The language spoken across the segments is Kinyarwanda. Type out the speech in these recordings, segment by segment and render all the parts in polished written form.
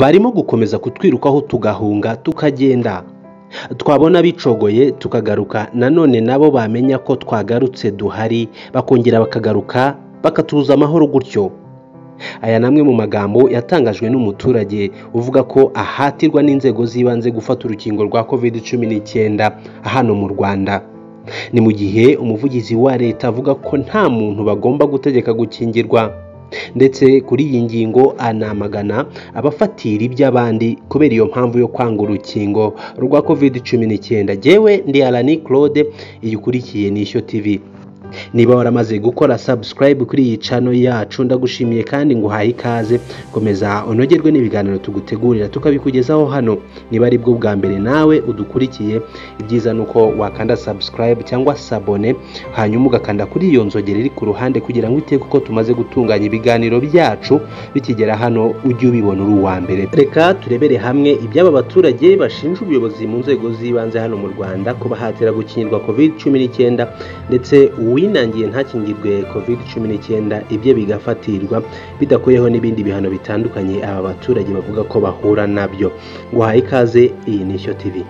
barimo gukomeza kutwirukaho tugahunga tukagenda, twabona bicogoye tukagaruka, nanone nabo bamenya ko twagarutse duhari bakongera bakagaruka bakatubuza amahoro gutyo. Aya namwe mu magambo yatangajwe n'umuturage uvuga ko ahatirwa n'inzego z'ibanze gufata urukingo rwa COVID-19 hano mu Rwanda. Ni mu gihe umuvugizi wa leta avuga ko nta muntu bagomba gutegeka gukingirwa, ndetse kuri iyi ngingo anamagana abafatira iby'abandi kubera iyo mpamvu yo kwanga urukingo rwa COVID-19. Jewe ndi Alani Claude, iyi ukurikiye ni Ishyo TV. Niba waramaze gukora subscribe kuri iyi channel yacu ndagushimiye kandi nguhaye ikaze, komeza unogerwe n'ibiganiro tugutegurira tukabikugezaho hano. Niba ari bwo bwa mbere nawe udukurikiye, ibyiza nuko wakanda subscribe cyangwa sabone, hanyuma ugakanda kuri iyo nzogera iri ku ruhande kugira ngo iteke uko tumaze gutunganya ibiganiro byacu bikigera hano ujye ubibona uri uwa mbere. Reka turebere hamwe iby'aba baturage bashinja ubuyobozi mu nzego z'ibanze hano mu Rwanda ko bahatira gukingirwa COVID-19 ndetse winangiye ntakingirwe COVID-19 ibye bigafatirwa bidakuyeho n'ibindi bihano bitandukanye aba baturage bavuga ko bahura nabyo. Nguhaye ikaze, iyi ni Ishyo TV.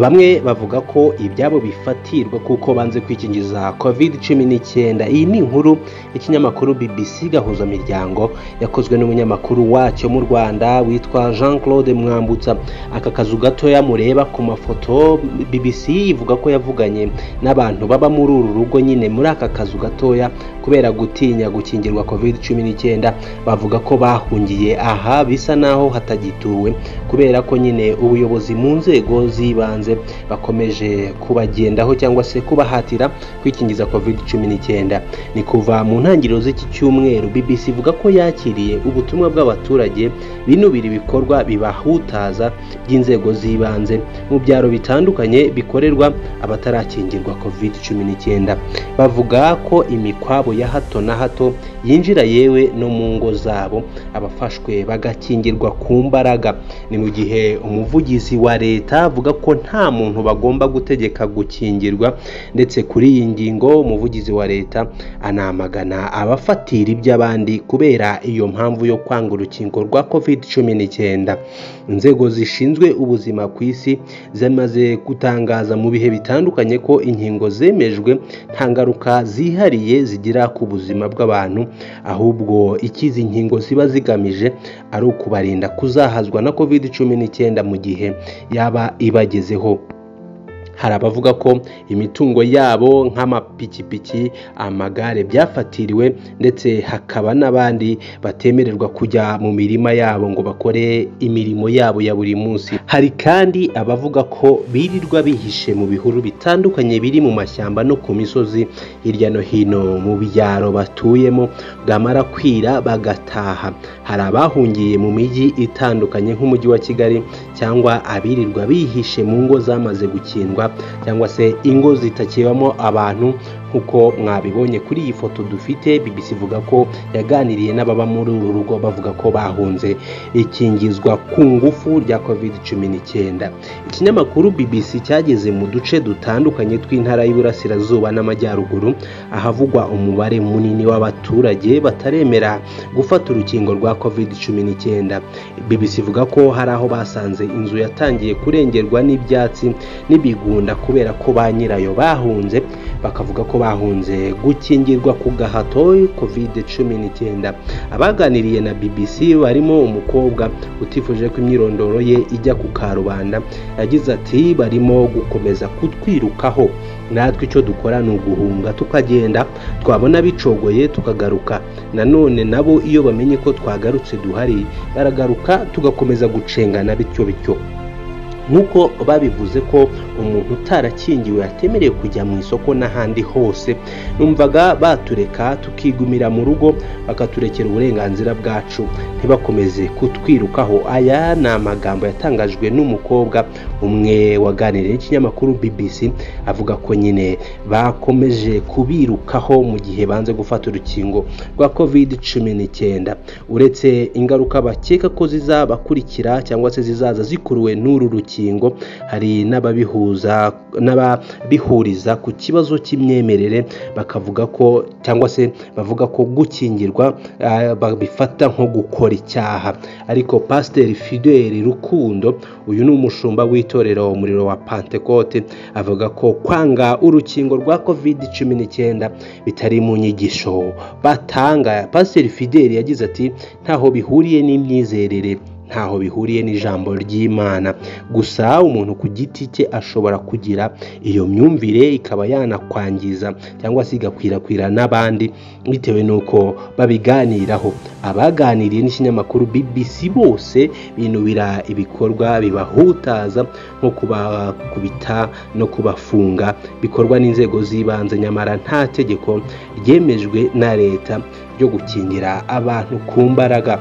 Bamwe bavuga ko ibyabo bifatirwa kuko banze kwikingiza COVID-19. Iyi ni inkuru ikinyamakuru BBC gahuza miryango yakozwe n'umunyamakuru wacyo mu Rwanda witwa Jean Claude Mwambutsa. Aka kazu gatoya mureba ku mafoto, BBC ivuga ko yavuganye n'abantu baba muri uru rugo nyine muri aka kazu gatoya kubera gutinya gukingirwa COVID-19. Bavuga ko bahungiye aha bisa naho hatagituwe kubera ko nyine ubuyobozi mu nzego z'ibanze bakomeje kubagendaho cyangwa se kubahatira kwikingiza COVID-19. Ni kuva mu ntangiriro z'iki cyumweru BBC ivuga ko yakiriye ubutumwa bw'abaturage binubira ibikorwa bibahutaza by'inzego z'ibanze mu byaro bitandukanye bikorerwa abatarakingirwa COVID-19. Bavuga ko imikwabo ya hato na hato yinjira yewe no mu ngo zabo abafashwe bagakingirwa ku mbaraga. Ni mu gihe umuvugizi wa leta avuga ko nta muntu bagomba gutegeka gukingirwa, ndetse kuri iyi ngingo umuvugizi wa leta anamagana abafatira iby'abandi kubera iyo mpamvu yo kwanga urukingo rwa COVID-19. Inzego zishinzwe ubuzima ku isi zamaze gutangaza mu bihe bitandukanye ko inkingo zemejwe nta ngaruka zihariye zigira ku buzima bw'abantu, ahubwo ikizi inkingo ziba zigamije ari ukubarinda kuzahazwa na COVID-19 mu gihe yaba ibagezeho. Hari abavuga ko imitungo yabo nk'amapikipiki, amagare byafatiriwe, ndetse hakaba n'abandi batemererwa kujya mu mirima yabo ngo bakore imirimo yabo ya buri munsi. Hari kandi abavuga ko birirwa bihishe mu bihuru bitandukanye biri mu mashyamba no ku misozi hirya no hino mu byaro batuyemo, bwamara kwira bagataha. Hari abahungiye mu mijyi itandukanye nk'umujyi wa Kigali, cyangwa abirirwa bihishe mu ngo zamaze gukingwa cyangwa se ingo zitakibamo abantu nkuko mwabibonye kuri iyi foto dufite. BBC ivuga ko yaganiriye n'ababa muri uru rugo bavuga ko bahunze ikingizwa ku ngufu rya COVID-19. Ikinyamakuru BBC cyageze mu duce dutandukanye tw'intara y'Iburasirazuba n'Amajyaruguru ahavugwa umubare munini w'abaturage bataremera gufata urukingo rwa COVID-19. BBC ivuga ko hari aho basanze inzu yatangiye kurengerwa n'ibyatsi n'ibigunda kubera ko ba nyirayo bahunze, bakavuga ko bahunze gukingirwa ku gahato COVID-19. Abaganiriye na BBC barimo umukobwa utifuje ko imyirondoro ye ijya ku karubanda, yagize ati barimo gukomeza kutwirukaho, natwe icyo dukora ni uguhunga tukagenda, twabona bicogoye tukagaruka, nanone nabo iyo bamenye ko twagarutse duhari baragaruka tugakomeza gucengana bityo. Nkuko babivuze ko umuntu utarakingiwe atemerewe kujya mu isoko n'ahandi hose, numvaga batureka tukigumira mu rugo bakaturekera uburenganzira bwacu ntibakomeze kutwirukaho. Aya ni amagambo yatangajwe n'umukobwa umwe waganiriye n'ikinyamakuru BBC avuga ko nyine bakomeje kubirukaho mu gihe banze gufata urukingo rwa COVID-19. Uretse ingaruka bakeka ko zizabakurikira cyangwa se zizaza zikuruwe n'uru rukingo, urukingo hari n'ababihuriza ku kibazo cy'imyemerere bakavuga ko cyangwa se bavuga ko gukingirwa babifata nko gukora icyaha. Ariko Pasiteri Fidèle Rukundo uyu ni umushumba w'itorero Umuriro wa Pentecote avuga ko kwanga urukingo rwa COVID-19 bitari mu nyigisho batanga. Pasiteri Fidèle yagize ati ntaho bihuriye n'imyizerere, ntaho bihuriye n'ijambo ry'Imana, gusa umuntu ku giti cye ashobora kugira iyo myumvire ikaba yanakwangiza cyangwa se igakwirakwira n'abandi bitewe n'uko babiganiraho. Abaganiriye n'ikinyamakuru BBC bose binubira ibikorwa bibahutaza nko kubakubita no kubafunga bikorwa n'inzego z'ibanze, nyamara nta tegeko ryemejwe na leta ryo gukingira abantu ku mbaraga.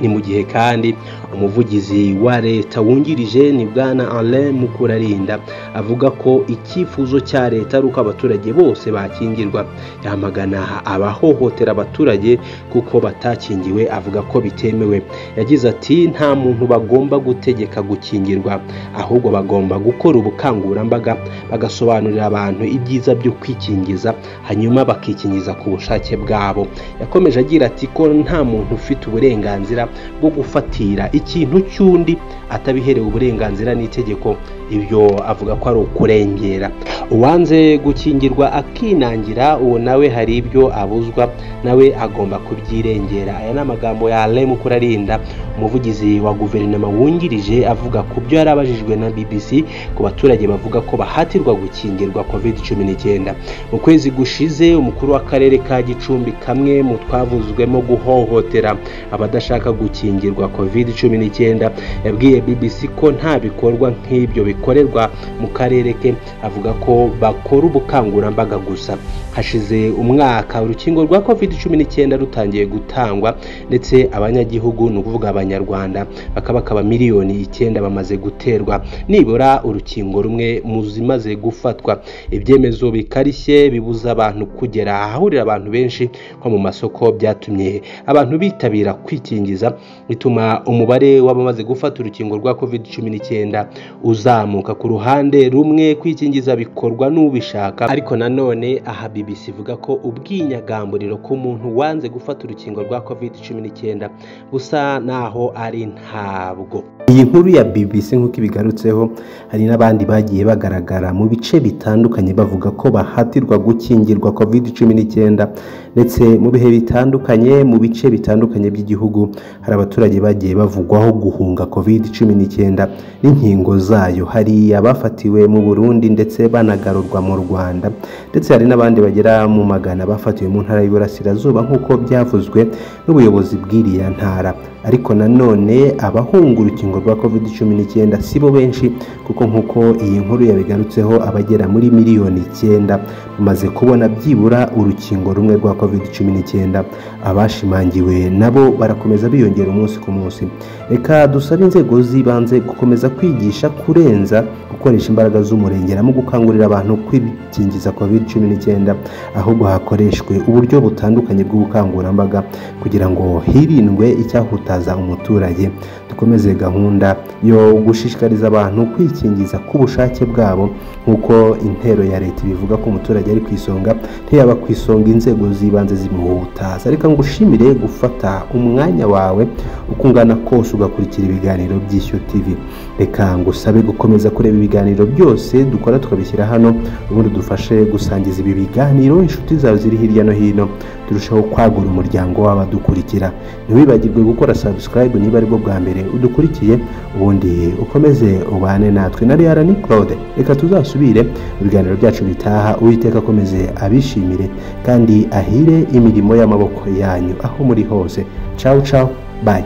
Ni mu gihe kandi umuvugizi wa leta wungirije ni Bwana Alain Mukurarinda avuga ko icyifuzo cya leta ari uko abaturage bose bakingirwa. Yamagana abahohotera abaturage kuko batakingiwe, avuga ko bitemewe. Yagize ati nta muntu bagomba gutegeka gukingirwa, ahubwo bagomba gukora ubukangurambaga bagasobanurira abantu ibyiza byo kwikingiza hanyuma bakikingiza ku bushake bwabo. Yakomeje agira ati ko nta muntu ufite uburenganzira bwo gufatira ikintu cy'undi atabiherewe uburenganzira n'itegeko. Ibyo avuga ko ari ukurengera. Uwanze gukingirwa akinangira uwo nawe hari ibyo abuzwa, nawe agomba kubyirengera. Aya ni amagambo ya Alain Mukurarinda, umuvugizi wa guverinoma wungirije, avuga ku byo yarabajijwe na BBC ku baturage bavuga ko bahatirwa gukingirwa COVID-19. Mu kwezi gushize umukuru w'akarere ka Gicumbi, kamwe mu twavuzwemo guhohotera abadashaka gukingirwa COVID-19, yabwiye BBC ko nta bikorwa nk'ibyo bikorerwa mu karere ke, avuga ko bakora ubukangurambaga gusa. Hashize umwaka urukingo rwa COVID-19 rutangiye gutangwa ndetse abanyagihugu ni ukuvuga abanyarwanda bakaba miliyoni 9 bamaze guterwa nibura urukingo rumwe mu zimaze gufatwa. Ibyemezo bikarishye bibuza abantu kugera ahahurira abantu benshi nko mu masoko, byatumye abantu bitabira kwikingiza, bituma umubare w'abamaze gufata urukingo rwa COVID-19 uzamuka. Ku ruhande rumwe kwikingiza bikorwa n'ubishaka, ariko nanone aha BBC ivuga ko ubwinyagamburiro ku muntu wanze gufata urukingo rwa COVID-19 busa naho ari ntabwo. Iyi nkuru ya BBC nk'uko ibigarutseho, hari n'abandi bagiye bagaragara mu bice bitandukanye bavuga ko bahatirwa gukingirwa COVID-19 ndetse mu bihe bitandukanye mu bice bitandukanye by'igihugu hari abaturage bagiye bavugwaho guhunga COVID-19 n'inkingo zayo. Hari abafatiwe mu Burundi ndetse banagarurwa mu Rwanda, ndetse hari n'abandi bagera mu magana bafatiwe mu ntara y'Iburasirazuba nk'uko byavuzwe n'ubuyobozi bw'iriya ntara. Ariko nanone abahunga urukingo rwa COVID-19 sibo benshi, kuko nk'uko iyi nkuru yabigarutseho abagera muri miliyoni 9 bamaze kubona byibura urukingo rumwe rwa COVID-19. Abashimangiwe nabo barakomeza biyongera umunsi ku munsi. Reka dusabe inzego z'ibanze gukomeza kwigisha kurenza gukoresha imbaraga z'umurengera mu gukangurira abantu kwikingiza COVID-19, ahubwo hakoreshwe uburyo butandukanye bw'ubukangurambaga kugira ngo hirindwe icyahutaza umuturage. Dukomeze gahunda yo gushishikariza abantu kwikingiza ku bushake bwabo, nk'uko intero ya leta bivuga ko umuturage ari kwisonga ntiyaba kwisonga inzego z'ibanze zimuhutaza. Reka ngushimire gufata umwanya wawe ukungana kose ugakurikira ibiganiro by'Ishyo TV. Reka ngusabe gukomeza kureba ibiganiro byose dukora tukabishyira hano, ubundi dufashe gusangiza ibi biganiro inshuti zawe ziri hirya no hino, turushaho kwagura umuryango w'abadukurikira. Ntiwibagirwe gukora subscribe niba ari bwo bwa mbere udukurikiye, ubundi ukomeze ubane natwe. Nari Arani Claude, reka tuzasubire mu biganiro byacu bitaha. Uwiteka akomeze abishimire kandi ahire imirimo y'amaboko yanyu aho muri hose. Ciao ciao, bye.